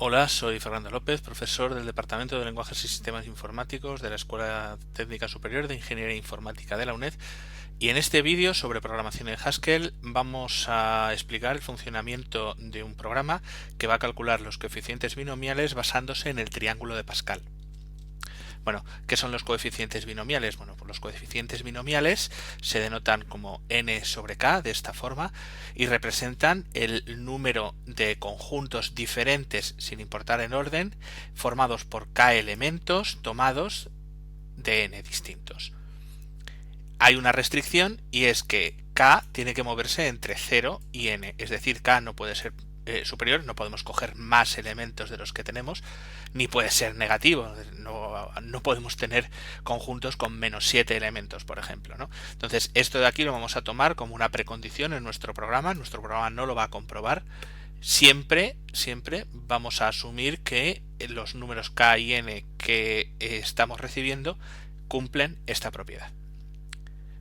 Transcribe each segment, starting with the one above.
Hola, soy Fernando López, profesor del Departamento de Lenguajes y Sistemas Informáticos de la Escuela Técnica Superior de Ingeniería Informática de la UNED, y en este vídeo sobre programación en Haskell vamos a explicar el funcionamiento de un programa que va a calcular los coeficientes binomiales basándose en el triángulo de Pascal. Bueno, ¿qué son los coeficientes binomiales? Bueno, pues los coeficientes binomiales se denotan como n sobre k de esta forma y representan el número de conjuntos diferentes, sin importar en orden, formados por k elementos tomados de n distintos. Hay una restricción y es que k tiene que moverse entre 0 y n, es decir, k no puede ser superior, no podemos coger más elementos de los que tenemos, ni puede ser negativo, no podemos tener conjuntos con menos 7 elementos, por ejemplo, ¿no? Entonces, esto de aquí lo vamos a tomar como una precondición en nuestro programa no lo va a comprobar, siempre vamos a asumir que los números k y n que estamos recibiendo cumplen esta propiedad.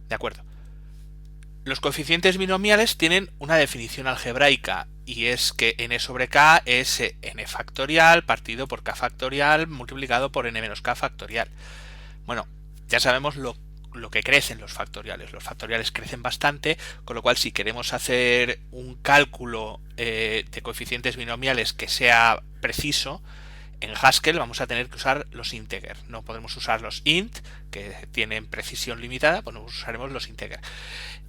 ¿De acuerdo? Los coeficientes binomiales tienen una definición algebraica y es que n sobre k es n factorial partido por k factorial multiplicado por n menos k factorial. Bueno, ya sabemos lo que crecen los factoriales. Los factoriales crecen bastante, con lo cual si queremos hacer un cálculo de coeficientes binomiales que sea preciso, en Haskell vamos a tener que usar los integer. No podemos usar los int, que tienen precisión limitada, pues usaremos los integer.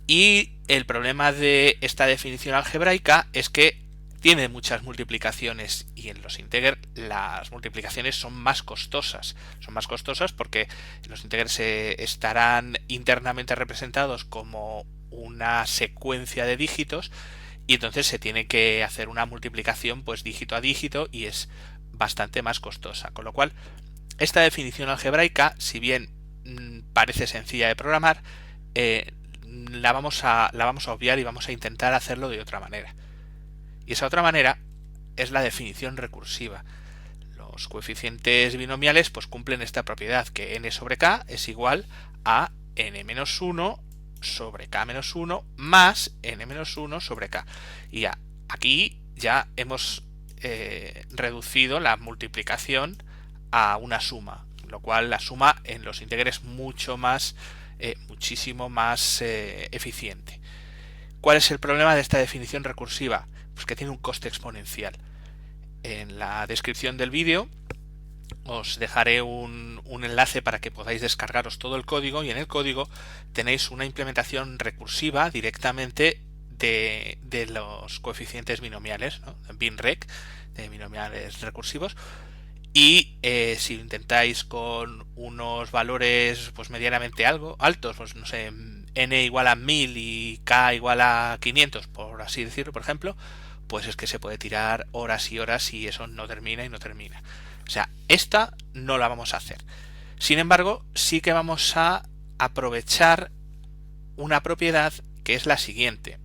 Y el problema de esta definición algebraica es que tiene muchas multiplicaciones y en los integer las multiplicaciones son más costosas. Son más costosas porque los integers estarán internamente representados como una secuencia de dígitos y entonces se tiene que hacer una multiplicación pues dígito a dígito y es bastante más costosa. Con lo cual, esta definición algebraica, si bien parece sencilla de programar, la vamos a obviar y vamos a intentar hacerlo de otra manera. Y esa otra manera es la definición recursiva. Los coeficientes binomiales pues cumplen esta propiedad, que n sobre k es igual a n-1 sobre k-1 más n-1 sobre k. Y aquí ya hemos reducido la multiplicación a una suma, lo cual la suma en los integers es muchísimo más eficiente. ¿Cuál es el problema de esta definición recursiva? Pues que tiene un coste exponencial. En la descripción del vídeo os dejaré un enlace para que podáis descargaros todo el código y en el código tenéis una implementación recursiva directamente de los coeficientes binomiales, ¿no? BinRec, de binomiales recursivos. Y si intentáis con unos valores pues medianamente altos, pues no sé, n igual a 1000 y k igual a 500, por así decirlo, por ejemplo, pues es que se puede tirar horas y horas y eso no termina y no termina. O sea, esta no la vamos a hacer. Sin embargo, sí que vamos a aprovechar una propiedad que es la siguiente.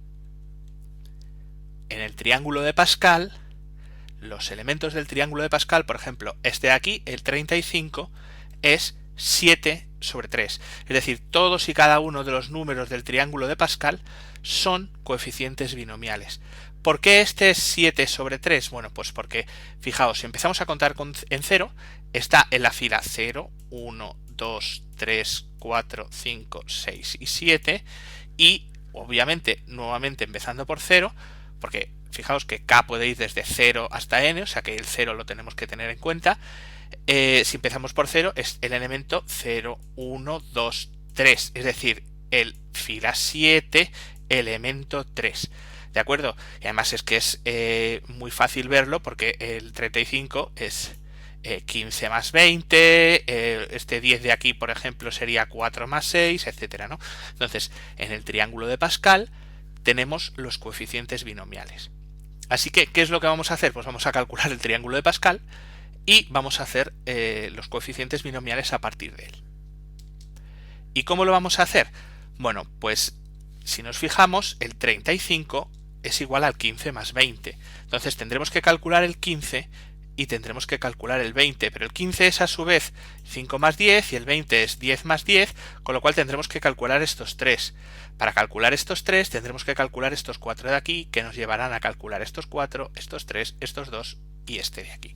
En el triángulo de Pascal, los elementos del triángulo de Pascal, por ejemplo, este de aquí, el 35, es 7 sobre 3. Es decir, todos y cada uno de los números del triángulo de Pascal son coeficientes binomiales. ¿Por qué este es 7 sobre 3? Bueno, pues porque, fijaos, si empezamos a contar en 0, está en la fila 0, 1, 2, 3, 4, 5, 6 y 7, y obviamente, nuevamente empezando por 0, porque fijaos que k puede ir desde 0 hasta n, o sea que el 0 lo tenemos que tener en cuenta. Si empezamos por 0, es el elemento 0, 1, 2, 3, es decir, el fila 7, elemento 3. ¿De acuerdo? Y además es que es muy fácil verlo porque el 35 es 15 más 20, este 10 de aquí, por ejemplo, sería 4 más 6, etcétera, ¿no? Entonces, en el triángulo de Pascal tenemos los coeficientes binomiales. Así que, ¿qué es lo que vamos a hacer? Pues vamos a calcular el triángulo de Pascal y vamos a hacer los coeficientes binomiales a partir de él. ¿Y cómo lo vamos a hacer? Bueno, pues si nos fijamos, el 35 es igual al 15 más 20. Entonces tendremos que calcular el 15 y tendremos que calcular el 20, pero el 15 es a su vez 5 más 10 y el 20 es 10 más 10, con lo cual tendremos que calcular estos 3. Para calcular estos 3 tendremos que calcular estos 4 de aquí, que nos llevarán a calcular estos 4, estos 3, estos 2 y este de aquí.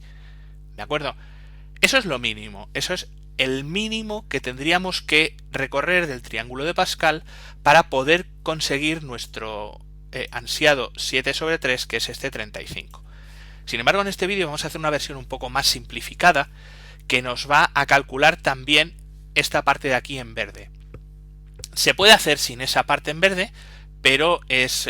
¿De acuerdo? Eso es lo mínimo, eso es el mínimo que tendríamos que recorrer del triángulo de Pascal para poder conseguir nuestro ansiado 7/3, que es este 35. Sin embargo, en este vídeo vamos a hacer una versión un poco más simplificada que nos va a calcular también esta parte de aquí en verde. Se puede hacer sin esa parte en verde, pero es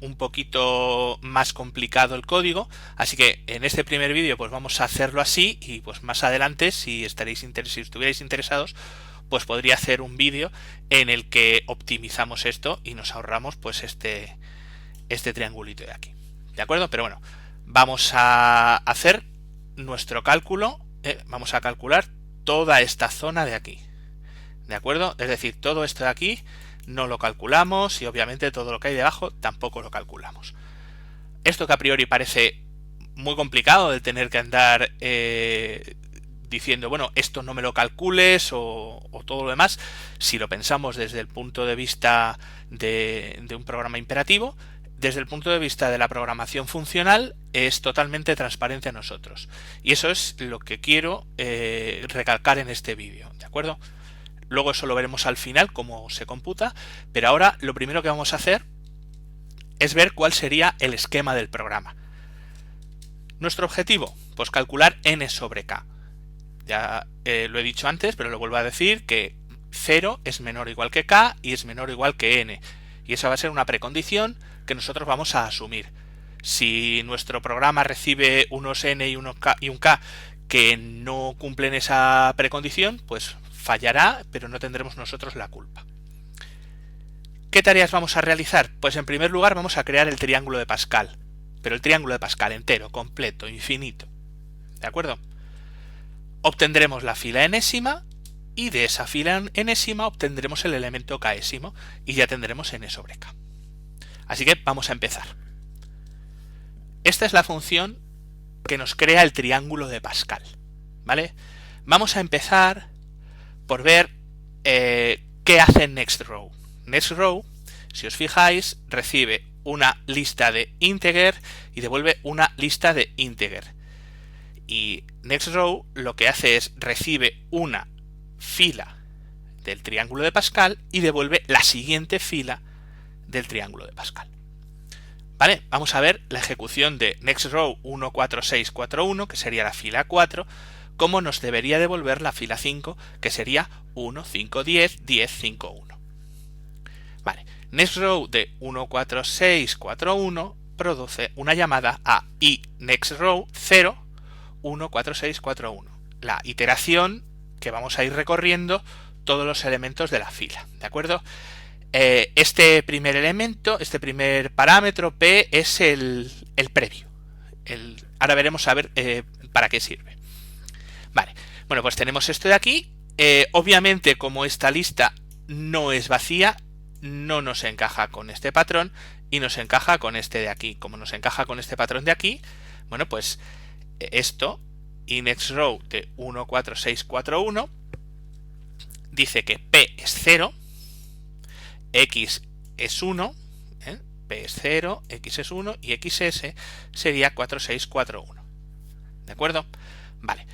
un poquito más complicado el código, así que en este primer vídeo pues vamos a hacerlo así, y pues más adelante, si estuvierais interesados, pues podría hacer un vídeo en el que optimizamos esto y nos ahorramos pues este triangulito de aquí. ¿De acuerdo? Pero bueno, vamos a hacer nuestro cálculo, vamos a calcular toda esta zona de aquí. ¿De acuerdo? Es decir, todo esto de aquí no lo calculamos, y obviamente todo lo que hay debajo tampoco lo calculamos. Esto que a priori parece muy complicado de tener que andar diciendo, bueno, esto no me lo calcules o todo lo demás, si lo pensamos desde el punto de vista de un programa imperativo, desde el punto de vista de la programación funcional es totalmente transparente a nosotros. Y eso es lo que quiero recalcar en este vídeo, ¿de acuerdo? Luego eso lo veremos al final, cómo se computa, pero ahora lo primero que vamos a hacer es ver cuál sería el esquema del programa. Nuestro objetivo, pues calcular n sobre k. Ya lo he dicho antes, pero lo vuelvo a decir, que 0 es menor o igual que k y es menor o igual que n. Y esa va a ser una precondición que nosotros vamos a asumir. Si nuestro programa recibe unos n y un k que no cumplen esa precondición, pues fallará, pero no tendremos nosotros la culpa. ¿Qué tareas vamos a realizar? Pues en primer lugar vamos a crear el triángulo de Pascal, pero el triángulo de Pascal entero, completo, infinito. ¿De acuerdo? Obtendremos la fila enésima, y de esa fila enésima obtendremos el elemento késimo, y ya tendremos n sobre k. Así que vamos a empezar. Esta es la función que nos crea el triángulo de Pascal, ¿vale? Vamos a empezar por ver qué hace nextRow. nextRow, si os fijáis, recibe una lista de integer y devuelve una lista de integer. Y nextRow lo que hace es recibe una fila del triángulo de Pascal y devuelve la siguiente fila del triángulo de Pascal. ¿Vale? Vamos a ver la ejecución de nextRow 1, 4, 6, 4, 1, que sería la fila 4, cómo nos debería devolver la fila 5, que sería 1, 5, 10, 10, 5, 1. Vale, nextRow de 1, 4, 6, 4, 1 produce una llamada a inextRow 0, 1, 4, 6, 4, 1. La iteración que vamos a ir recorriendo todos los elementos de la fila, ¿de acuerdo? Este primer elemento, este primer parámetro P es el previo. Ahora veremos a ver para qué sirve. Vale, bueno, pues tenemos esto de aquí. Obviamente, como esta lista no es vacía, no nos encaja con este patrón y nos encaja con este de aquí. Como nos encaja con este patrón de aquí, bueno, pues esto, inextRow de 1, 4, 6, 4, 1, dice que P es 0, X es 1, P es 0, X es 1 y XS sería 4, 6, 4, 1. ¿De acuerdo? Vale.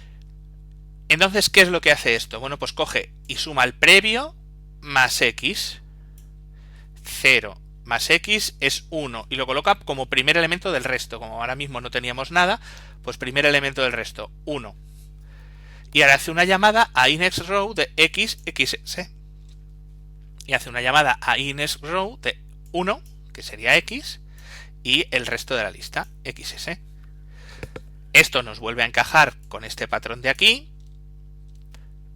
Entonces, ¿qué es lo que hace esto? Bueno, pues coge y suma el previo más X. 0 más X es 1 y lo coloca como primer elemento del resto. Como ahora mismo no teníamos nada, pues primer elemento del resto, 1. Y ahora hace una llamada a inextRow de X, XS. Y hace una llamada a inextRow de 1, que sería X, y el resto de la lista, XS. Esto nos vuelve a encajar con este patrón de aquí.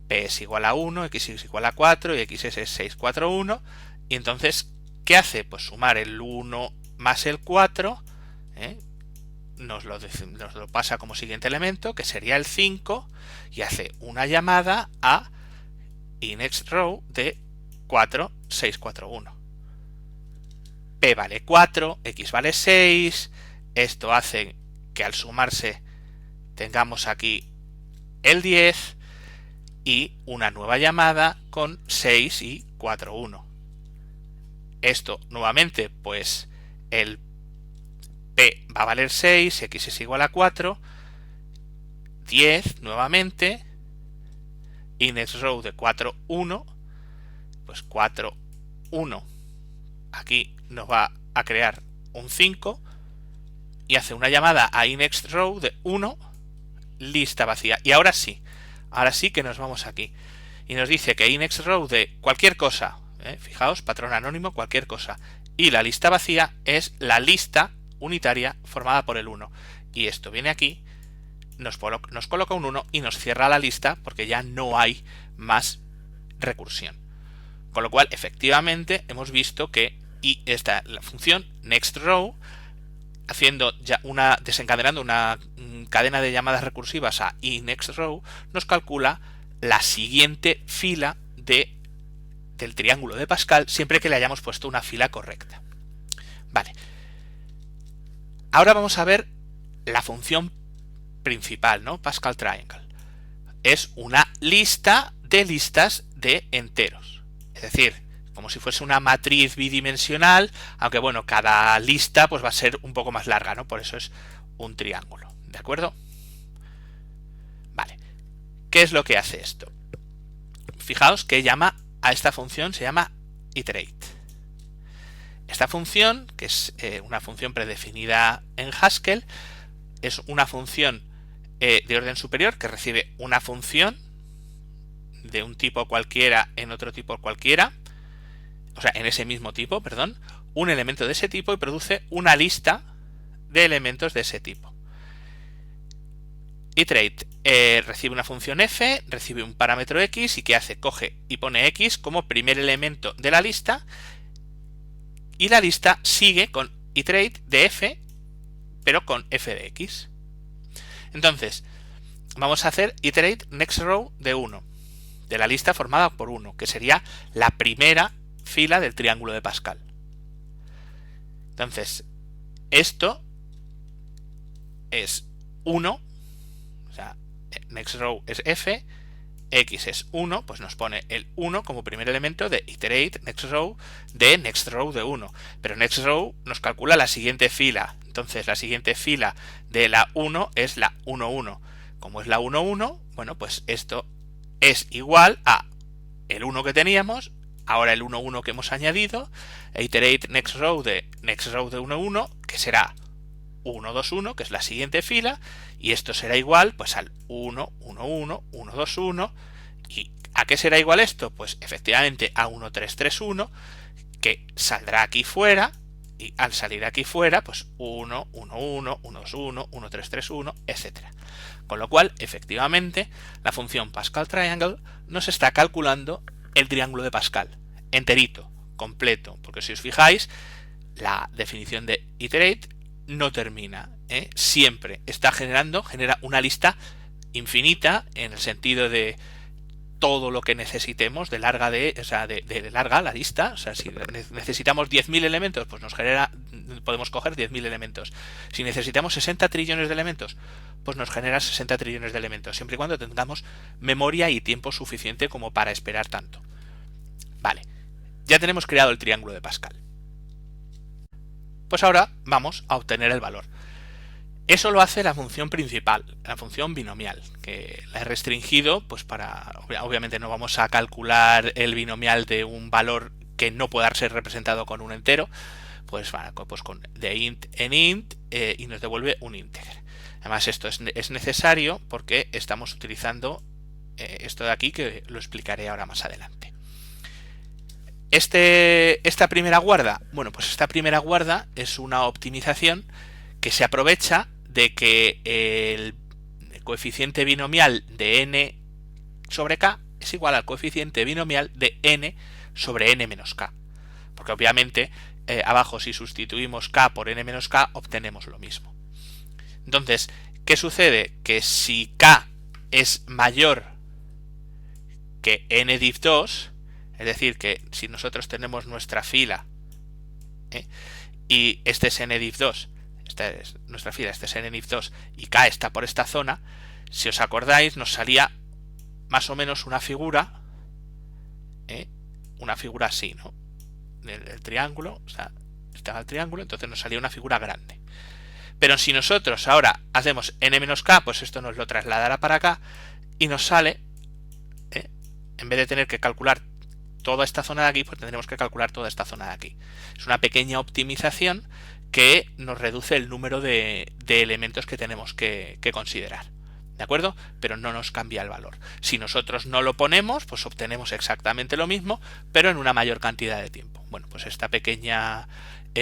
P es igual a 1, X es igual a 4 y XS es 6, 4, 1. Y entonces, ¿qué hace? Pues sumar el 1 más el 4, nos lo pasa como siguiente elemento, que sería el 5, y hace una llamada a inextRow de 4, 6, 4, 1. P vale 4, X vale 6, esto hace que al sumarse tengamos aquí el 10 y una nueva llamada con 6 y 4, 1. Esto nuevamente, pues el P va a valer 6, si x es igual a 4, 10 nuevamente, y next row de 4, 1, pues 4, 1, aquí nos va a crear un 5 y hace una llamada a innext row de 1, lista vacía. Y ahora sí que nos vamos aquí y nos dice que innext row de cualquier cosa, fijaos, patrón anónimo, cualquier cosa, y la lista vacía es la lista unitaria formada por el 1, y esto viene aquí, nos coloca un 1 y nos cierra la lista porque ya no hay más recursión. Con lo cual, efectivamente, hemos visto que la función nextRow, desencadenando una cadena de llamadas recursivas a inNextRow, nos calcula la siguiente fila del triángulo de Pascal siempre que le hayamos puesto una fila correcta. Vale. Ahora vamos a ver la función principal, ¿no? Pascal Triangle. Es una lista de listas de enteros. Es decir, como si fuese una matriz bidimensional, aunque bueno, cada lista pues va a ser un poco más larga, ¿no? Por eso es un triángulo, ¿de acuerdo? Vale. ¿Qué es lo que hace esto? Fijaos que llama a esta función, se llama iterate. Esta función, que es una función predefinida en Haskell, es una función de orden superior que recibe una función de un tipo cualquiera en otro tipo cualquiera, o sea, en ese mismo tipo, perdón, un elemento de ese tipo y produce una lista de elementos de ese tipo. Iterate recibe una función f, recibe un parámetro x y ¿qué hace? Coge y pone x como primer elemento de la lista y la lista sigue con iterate de f, pero con f de x. Entonces, vamos a hacer iterate next row de 1, de la lista formada por 1, que sería la primera fila del triángulo de Pascal. Entonces, esto es 1, o sea, next row es f, x es 1, pues nos pone el 1 como primer elemento de iterate next row de 1. Pero next row nos calcula la siguiente fila. Entonces la siguiente fila de la 1 es la 1, 1. Como es la 1, 1, bueno, pues esto es igual a el 1 que teníamos, ahora el 1, 1 que hemos añadido, iterate next row de 1, 1, que será 1, 2, 1, que es la siguiente fila, y esto será igual pues al 1, 1, 1, 1, 2, 1. ¿Y a qué será igual esto? Pues efectivamente a 1, 3, 3, 1, que saldrá aquí fuera, y al salir aquí fuera, pues 1, 1, 1, 1, 2, 1, 1, 3, 3, 1, etc. Con lo cual, efectivamente, la función Pascal Triangle nos está calculando el triángulo de Pascal, enterito, completo, porque si os fijáis, la definición de iterate no termina, siempre genera una lista infinita en el sentido de todo lo que necesitemos de larga de larga la lista. O sea, si necesitamos 10.000 elementos, pues podemos coger 10.000 elementos. Si necesitamos 60 trillones de elementos, pues nos genera 60 trillones de elementos, siempre y cuando tengamos memoria y tiempo suficiente como para esperar tanto. Vale, ya tenemos creado el triángulo de Pascal. Pues ahora vamos a obtener el valor. Eso lo hace la función principal, la función binomial, que la he restringido, pues obviamente no vamos a calcular el binomial de un valor que no pueda ser representado con un entero, pues con de int en int y nos devuelve un íntegro. Además esto es necesario porque estamos utilizando esto de aquí, que lo explicaré ahora más adelante. Esta primera guarda, bueno, pues esta primera guarda es una optimización que se aprovecha de que el coeficiente binomial de n sobre k es igual al coeficiente binomial de n sobre n menos k. Porque obviamente abajo, si sustituimos k por n menos k, obtenemos lo mismo. Entonces, ¿qué sucede? Que si k es mayor que n div 2, es decir, que si nosotros tenemos nuestra fila y este es n div 2, esta es nuestra fila, este es n div 2 y k está por esta zona, si os acordáis nos salía más o menos una figura así, ¿no? El triángulo, o sea, estaba el triángulo, entonces nos salía una figura grande. Pero si nosotros ahora hacemos n-k, pues esto nos lo trasladará para acá y nos sale, en vez de tener que calcular toda esta zona de aquí, pues tendremos que calcular toda esta zona de aquí. Es una pequeña optimización que nos reduce el número de elementos que tenemos que considerar. ¿De acuerdo? Pero no nos cambia el valor. Si nosotros no lo ponemos, pues obtenemos exactamente lo mismo, pero en una mayor cantidad de tiempo. Bueno, pues esta pequeña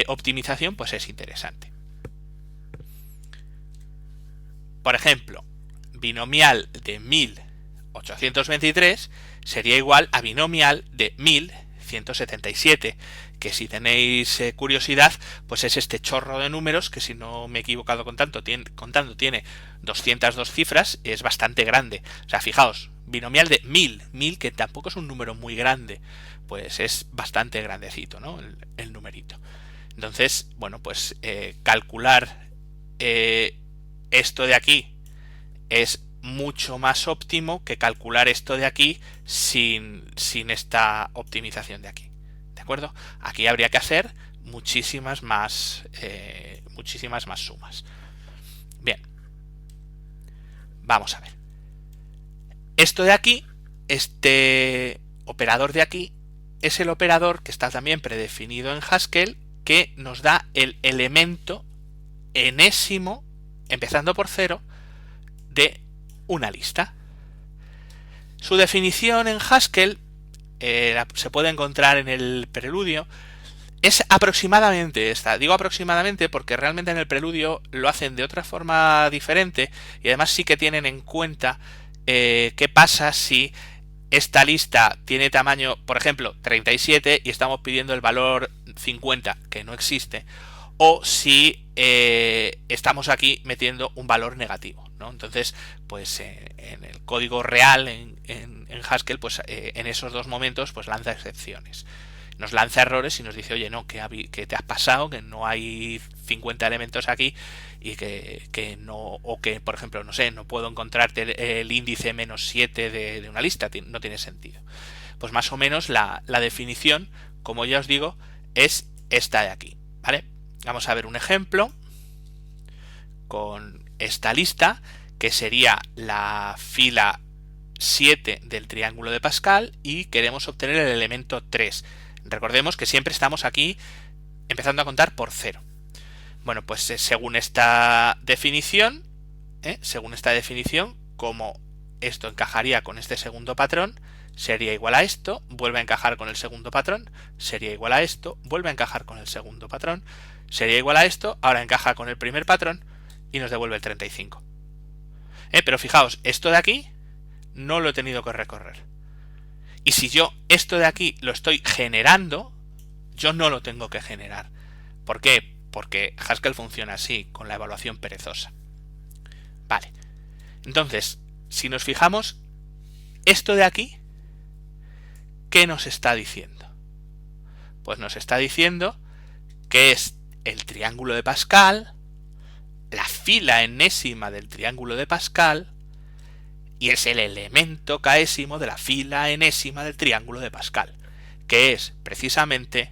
optimización pues es interesante. Por ejemplo, binomial de 1823 sería igual a binomial de 1177, que si tenéis curiosidad, pues es este chorro de números que, si no me he equivocado contando, tiene 202 cifras, es bastante grande. O sea, fijaos, binomial de 1000, que tampoco es un número muy grande, pues es bastante grandecito, ¿no? El numerito. Entonces, bueno, pues calcular esto de aquí es mucho más óptimo que calcular esto de aquí sin esta optimización de aquí. ¿De acuerdo? Aquí habría que hacer muchísimas más sumas. Bien. Vamos a ver. Esto de aquí, este operador de aquí, es el operador que está también predefinido en Haskell, que nos da el elemento enésimo, empezando por 0, de una lista. Su definición en Haskell se puede encontrar en el preludio. Es aproximadamente esta. Digo aproximadamente porque realmente en el preludio lo hacen de otra forma diferente, y además sí que tienen en cuenta qué pasa si esta lista tiene tamaño, por ejemplo, 37 y estamos pidiendo el valor 50, que no existe, o si estamos aquí metiendo un valor negativo, ¿no? Entonces, pues en el código real, en Haskell, pues en esos dos momentos, pues lanza excepciones. Nos lanza errores y nos dice, oye, no, que te has pasado, que no hay 50 elementos aquí y que no, o que, por ejemplo, no sé, no puedo encontrarte el índice -7 de una lista, no tiene sentido. Pues más o menos la definición, como ya os digo, es esta de aquí, ¿vale? Vamos a ver un ejemplo con esta lista, que sería la fila 7 del triángulo de Pascal, y queremos obtener el elemento 3. Recordemos que siempre estamos aquí empezando a contar por 0. Bueno, pues según esta definición, como esto encajaría con este segundo patrón, sería igual a esto, vuelve a encajar con el segundo patrón, sería igual a esto, vuelve a encajar con el segundo patrón, sería igual a esto, ahora encaja con el primer patrón y nos devuelve el 35. Pero fijaos, esto de aquí no lo he tenido que recorrer. Y si yo esto de aquí lo estoy generando, yo no lo tengo que generar. ¿Por qué? Porque Haskell funciona así, con la evaluación perezosa. Vale. Entonces, si nos fijamos, esto de aquí, ¿qué nos está diciendo? Pues nos está diciendo que es el triángulo de Pascal, la fila enésima del triángulo de Pascal, y es el elemento késimo de la fila enésima del triángulo de Pascal, que es precisamente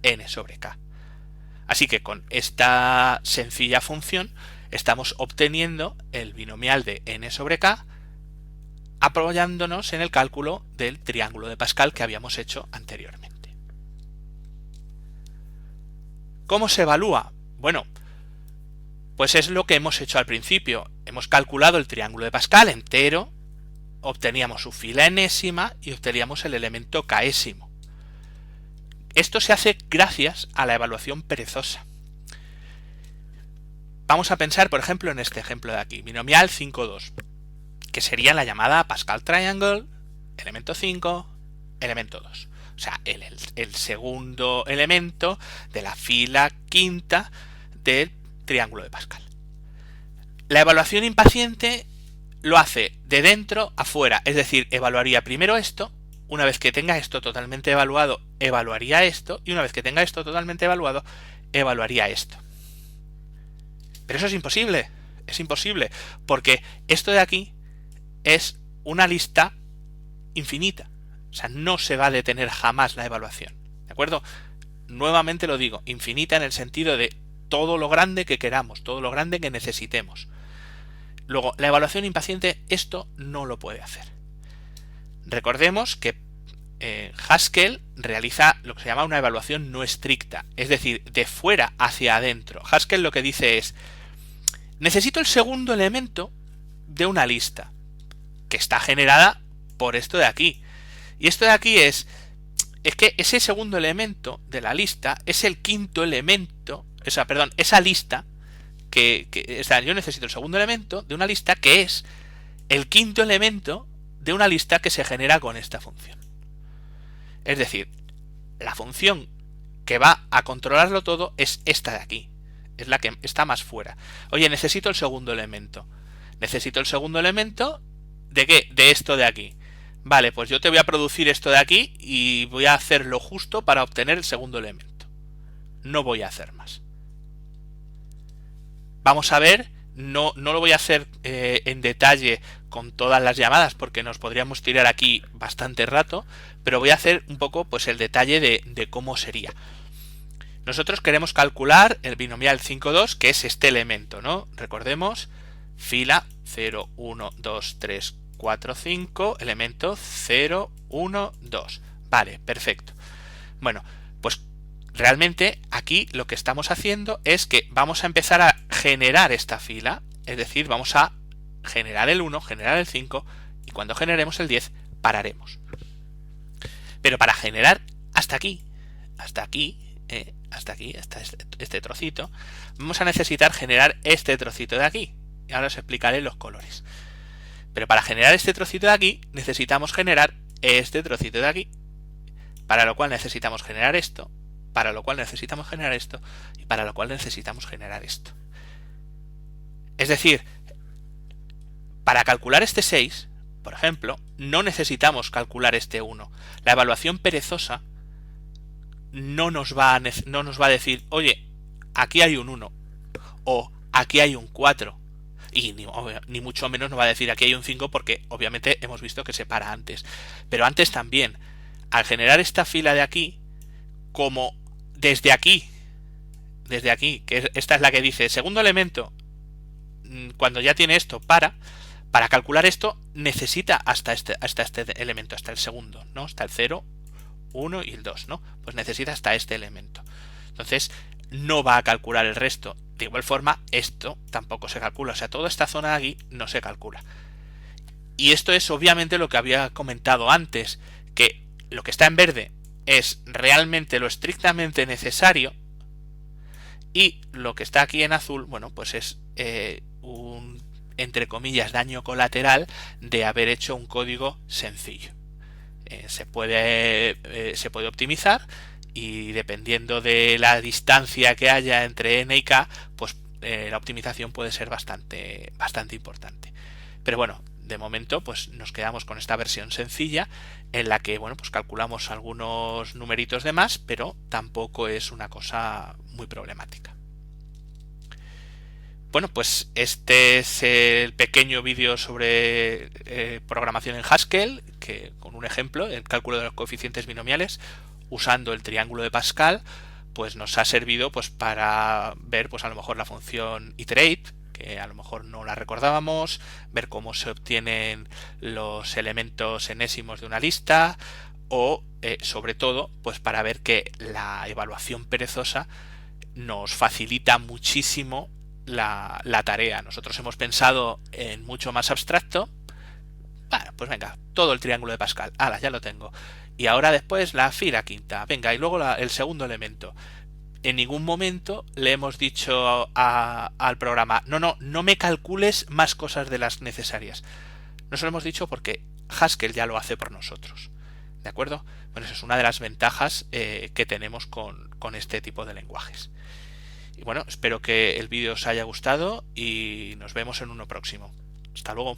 n sobre k. Así que con esta sencilla función estamos obteniendo el binomial de n sobre k, apoyándonos en el cálculo del triángulo de Pascal que habíamos hecho anteriormente. ¿Cómo se evalúa? Bueno, pues es lo que hemos hecho al principio. Hemos calculado el triángulo de Pascal entero, obteníamos su fila enésima y obteníamos el elemento késimo. Esto se hace gracias a la evaluación perezosa. Vamos a pensar, por ejemplo, en este ejemplo de aquí, binomial 5, 2, que sería la llamada Pascal Triangle, elemento 5, elemento 2. O sea, el segundo elemento de la fila quinta del triángulo de Pascal. La evaluación impaciente lo hace de dentro a fuera, es decir, evaluaría primero esto, una vez que tenga esto totalmente evaluado, evaluaría esto, y una vez que tenga esto totalmente evaluado, evaluaría esto. Pero eso es imposible, porque esto de aquí es una lista infinita, o sea, no se va a detener jamás la evaluación, ¿de acuerdo? Nuevamente lo digo, infinita en el sentido de todo lo grande que queramos, todo lo grande que necesitemos. Luego, la evaluación impaciente esto no lo puede hacer. Recordemos que Haskell realiza lo que se llama una evaluación no estricta, es decir, de fuera hacia adentro. Haskell lo que dice es: necesito el segundo elemento de una lista que está generada por esto de aquí. Y esto de aquí es que ese segundo elemento de la lista es el quinto elemento, esa lista yo necesito el segundo elemento de una lista que es el quinto elemento de una lista que se genera con esta función. Es decir, la función que va a controlarlo todo es esta de aquí. Es la que está más fuera. Oye, necesito el segundo elemento. Necesito el segundo elemento ¿de qué? De esto de aquí. Vale, pues yo te voy a producir esto de aquí y voy a hacer lo justo para obtener el segundo elemento. No voy a hacer más. Vamos a ver, no lo voy a hacer en detalle con todas las llamadas porque nos podríamos tirar aquí bastante rato, pero voy a hacer un poco pues el detalle de cómo sería. Nosotros queremos calcular el binomial 5, 2, que es este elemento, ¿no? Recordemos, fila 0, 1, 2, 3, 4, 5, elemento 0, 1, 2. Vale, perfecto. Bueno, pues realmente aquí lo que estamos haciendo es que vamos a empezar a generar esta fila, es decir, vamos a generar el 1, generar el 5 y cuando generemos el 10 pararemos. Pero para generar hasta aquí, hasta este trocito, vamos a necesitar generar este trocito de aquí. Y ahora os explicaré los colores. Pero para generar este trocito de aquí necesitamos generar este trocito de aquí, para lo cual necesitamos generar esto, para lo cual necesitamos generar esto y para lo cual necesitamos generar esto. Es decir, para calcular este 6, por ejemplo, no necesitamos calcular este 1. La evaluación perezosa no nos va a decir, oye, aquí hay un 1 o aquí hay un 4. Y ni mucho menos nos va a decir aquí hay un 5 porque obviamente hemos visto que se para antes. Pero antes también, al generar esta fila de aquí, como desde aquí, que esta es la que dice segundo elemento, cuando ya tiene esto para calcular esto necesita hasta este elemento, hasta el segundo, ¿no? Hasta el 0, 1 y el 2, ¿no? Pues necesita hasta este elemento. Entonces no va a calcular el resto. De igual forma, esto tampoco se calcula. O sea, toda esta zona de aquí no se calcula. Y esto es obviamente lo que había comentado antes, que lo que está en verde es realmente lo estrictamente necesario y lo que está aquí en azul, bueno, pues es un, entre comillas, daño colateral de haber hecho un código sencillo. Se puede optimizar y dependiendo de la distancia que haya entre n y k, pues la optimización puede ser bastante importante. Pero bueno, de momento pues nos quedamos con esta versión sencilla en la que bueno, pues calculamos algunos numeritos de más, pero tampoco es una cosa muy problemática. Bueno, pues este es el pequeño vídeo sobre programación en Haskell, que con un ejemplo, el cálculo de los coeficientes binomiales usando el triángulo de Pascal, pues nos ha servido pues para ver pues a lo mejor la función iterate, que a lo mejor no la recordábamos, ver cómo se obtienen los elementos enésimos de una lista o sobre todo pues para ver que la evaluación perezosa nos facilita muchísimo la tarea. Nosotros hemos pensado en mucho más abstracto. Bueno, pues venga, todo el triángulo de Pascal, ¡hala!, ya lo tengo. Y ahora después la fila quinta, venga, y luego el segundo elemento. En ningún momento le hemos dicho al programa, no me calcules más cosas de las necesarias. Nos lo hemos dicho porque Haskell ya lo hace por nosotros. ¿De acuerdo? Bueno, esa es una de las ventajas que tenemos con este tipo de lenguajes. Y bueno, espero que el vídeo os haya gustado y nos vemos en uno próximo. Hasta luego.